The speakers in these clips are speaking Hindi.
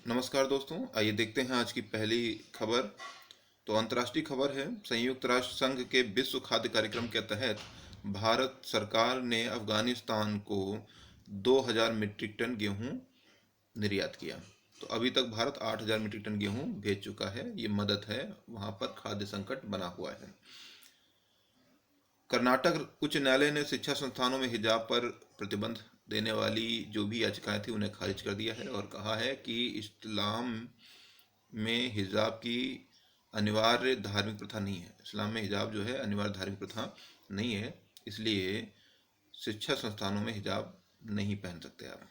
नमस्कार दोस्तों, आइए देखते हैं आज की पहली खबर। तो अंतर्राष्ट्रीय खबर है। संयुक्त राष्ट्र संघ के विश्व खाद्य कार्यक्रम के तहत भारत सरकार ने अफगानिस्तान को 2000 मीट्रिक टन गेहूं निर्यात किया। तो अभी तक भारत 8000 मीट्रिक टन गेहूं भेज चुका है। ये मदद है, वहां पर खाद्य संकट बना हुआ है। कर्नाटक उच्च न्यायालय ने शिक्षा संस्थानों में हिजाब पर प्रतिबंध देने वाली जो भी याचिकाएं थी उन्हें खारिज कर दिया है और कहा है कि इस्लाम में हिजाब की अनिवार्य धार्मिक प्रथा नहीं है। इस्लाम में हिजाब जो है अनिवार्य धार्मिक प्रथा नहीं है, इसलिए शिक्षा संस्थानों में हिजाब नहीं पहन सकते आप।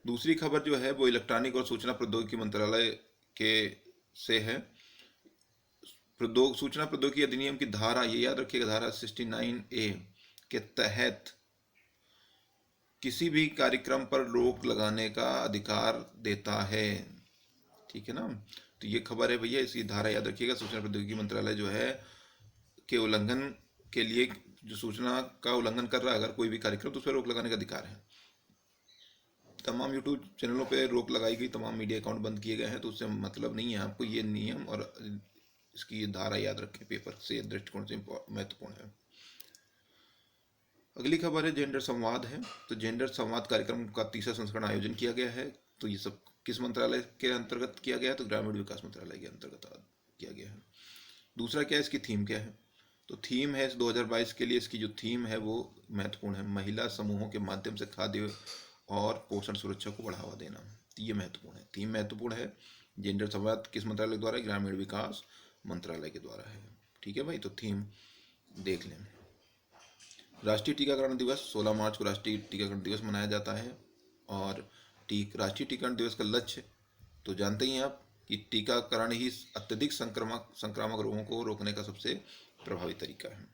दूसरी खबर जो है वो इलेक्ट्रॉनिक और सूचना प्रौद्योगिकी मंत्रालय के से है। सूचना प्रौद्योगिकी अधिनियम की धारा, ये याद रखिएगा, धारा 69A के तहत किसी भी कार्यक्रम पर रोक लगाने का अधिकार देता है। ठीक है ना। तो ये खबर है भैया, इसकी धारा याद रखिएगा। सूचना प्रौद्योगिकी मंत्रालय जो है के उल्लंघन के लिए, जो सूचना का उल्लंघन कर रहा है अगर कोई भी कार्यक्रम, तो उस पर रोक लगाने का अधिकार है। तमाम यूट्यूब चैनलों पर रोक लगाई गई, तमाम मीडिया अकाउंट बंद किए गए हैं, तो उससे मतलब नहीं है। आपको ये नियम और इसकी ये धारा याद रखें, पेपर से दृष्टिकोण से महत्वपूर्ण है। अगली खबर है जेंडर संवाद है। तो जेंडर संवाद कार्यक्रम का 3रा संस्करण आयोजन किया गया है। तो ये सब किस मंत्रालय के अंतर्गत किया गया है? तो ग्रामीण विकास मंत्रालय के अंतर्गत किया गया है। दूसरा क्या है, इसकी थीम क्या है? तो थीम है इस 2022 के लिए, इसकी जो थीम है वो महत्वपूर्ण है, महिला समूहों के माध्यम से खाद्य और पोषण सुरक्षा को बढ़ावा देना। तो ये महत्वपूर्ण है, थीम महत्वपूर्ण है। जेंडर संवाद किस मंत्रालय द्वारा? ग्रामीण विकास मंत्रालय के द्वारा है। ठीक है भाई, तो थीम देख लें। राष्ट्रीय टीकाकरण दिवस 16 मार्च को राष्ट्रीय टीकाकरण दिवस मनाया जाता है। और राष्ट्रीय टीकाकरण दिवस का लक्ष्य तो जानते ही हैं आप कि टीकाकरण ही अत्यधिक संक्रामक रोगों को रोकने का सबसे प्रभावी तरीका है।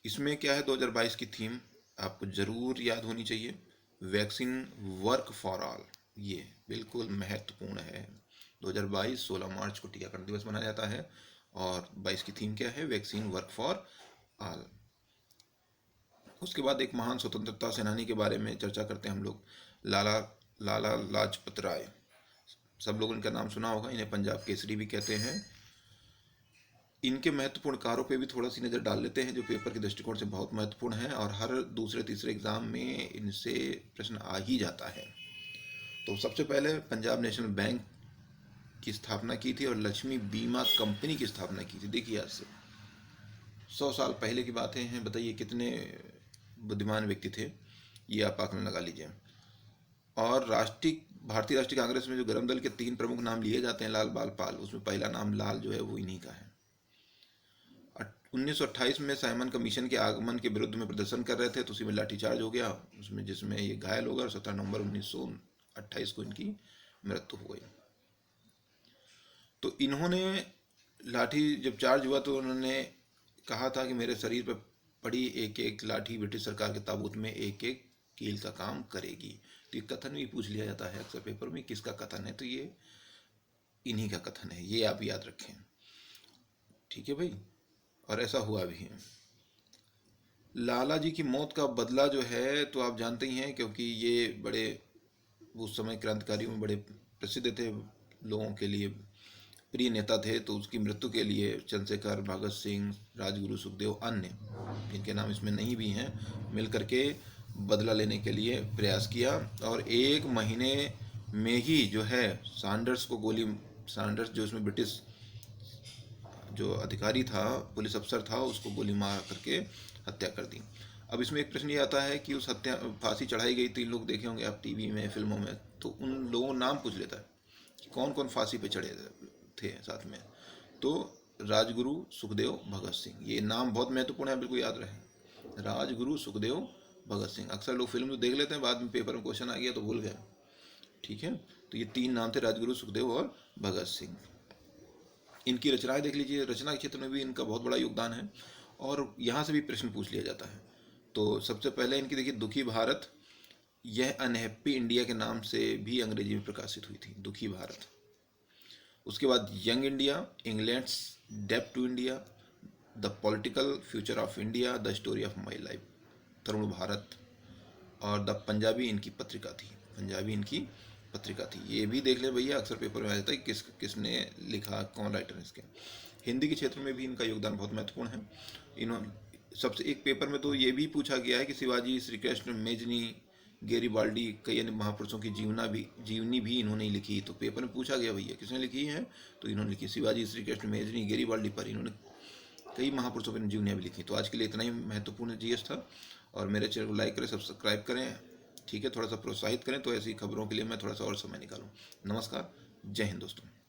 इसमें क्या है, 2022 की थीम आपको जरूर याद होनी चाहिए, वैक्सीन वर्क फॉर ऑल। ये बिल्कुल महत्वपूर्ण है। 2022 16 मार्च को टीकाकरण दिवस मनाया जाता है और 22 की थीम क्या है, वैक्सीन वर्क फॉर ऑल। उसके बाद एक महान स्वतंत्रता सेनानी के बारे में चर्चा करते हैं हम लोग, लाला लाजपत राय। सब लोगों ने इनका नाम सुना होगा, इन्हें पंजाब केसरी भी कहते हैं। इनके महत्वपूर्ण कार्यों पे भी थोड़ा सी नज़र डाल लेते हैं, जो पेपर के दृष्टिकोण से बहुत महत्वपूर्ण है और हर दूसरे तीसरे एग्जाम में इनसे प्रश्न आ ही जाता है। तो सबसे पहले पंजाब नेशनल बैंक की स्थापना की थी और लक्ष्मी बीमा कंपनी की स्थापना की थी। देखिए आज से 100 साल पहले की बातें हैं। बताइए कितने बुद्धिमान व्यक्ति थे, ये आप आंकलन लगा लीजिए। और भारतीय राष्ट्रीय कांग्रेस में जो गरम दल के 3 प्रमुख नाम लिए जाते हैं, लाल बाल पाल, उसमें पहला नाम लाल जो है वो इन्हीं का है। 1928 में साइमन कमीशन के आगमन के विरुद्ध में प्रदर्शन कर रहे थे, तो उसी में लाठीचार्ज हो गया, उसमें जिसमें ये घायल हो गए और 17 नवंबर 1928 को इनकी मृत्यु हो गई। तो इन्होंने लाठी जब चार्ज हुआ तो उन्होंने कहा था कि मेरे शरीर पर पड़ी एक एक लाठी ब्रिटिश सरकार के ताबूत में एक एक कील का काम करेगी। तो ये कथन भी पूछ लिया जाता है अक्सर पेपर में, किसका कथन है? तो ये इन्हीं का कथन है, ये आप याद रखें। ठीक है भाई, और ऐसा हुआ भी है। लाला जी की मौत का बदला जो है तो आप जानते ही हैं, क्योंकि ये बड़े उस समय क्रांतिकारियों में बड़े प्रसिद्ध थे, लोगों के लिए प्रिय नेता थे। तो उसकी मृत्यु के लिए चंद्रशेखर, भगत सिंह, राजगुरु, सुखदेव, अन्य जिनके नाम इसमें नहीं भी हैं, मिल करके बदला लेने के लिए प्रयास किया। और 1 महीने में ही जो है सैंडर्स जो इसमें ब्रिटिश जो अधिकारी था, पुलिस अफसर था, उसको गोली मार करके हत्या कर दी। अब इसमें एक प्रश्न ये आता है कि उस हत्या फांसी चढ़ाई गई थी, लोग देखे होंगे आप टीवी में, फिल्मों में, तो उन लोगों नाम पूछ लेता है कि कौन कौन फांसी पे चढ़े थे साथ में। तो राजगुरु, सुखदेव, भगत सिंह, ये नाम बहुत महत्वपूर्ण है, बिल्कुल याद रहे। राजगुरु, सुखदेव, भगत सिंह। अक्सर लोग फिल्म तो देख लेते हैं, बाद में पेपर में क्वेश्चन आ गया तो भूल गए। ठीक है, तो ये 3 नाम थे, राजगुरु, सुखदेव और भगत सिंह। इनकी रचनाएं देख लीजिए, रचना के क्षेत्र में भी इनका बहुत बड़ा योगदान है और यहाँ से भी प्रश्न पूछ लिया जाता है। तो सबसे पहले इनकी देखिए, दुखी भारत, यह अनहैप्पी इंडिया के नाम से भी अंग्रेजी में प्रकाशित हुई थी, दुखी भारत। उसके बाद यंग इंडिया, इंग्लैंड्स डेप्ट to India, the political future of India, the story of my life, Tarun Bharat. और द पंजाबी इनकी पत्रिका थी, पंजाबी इनकी पत्रिका थी। ये भी देख ले भैया, अक्सर पेपर में आ जाता है कि किसने लिखा, कौन राइटर है इसके। हिंदी के क्षेत्र में भी इनका योगदान बहुत महत्वपूर्ण है। इन्होंने सबसे एक पेपर में तो ये भी पूछा गया है कि शिवाजी, श्री कृष्ण, मेजनी, गेरिबाल्डी, कई अन्य महापुरुषों की जीवनी भी इन्होंने लिखी। तो पेपर में पूछा गया भैया किसने लिखी है, तो इन्होंने लिखी। शिवाजी, श्री कृष्ण, मेजनी, गेरिबाल्डी पर इन्होंने कई महापुरुषों पर जीवनियाँ भी लिखी। तो आज के लिए इतना ही महत्वपूर्ण जीएस था। और मेरे चैनल को लाइक करें, सब्सक्राइब करें, ठीक है, थोड़ा सा प्रोत्साहित करें, तो ऐसी खबरों के लिए मैं थोड़ा सा और समय निकालूँ। नमस्कार, जय हिंद दोस्तों।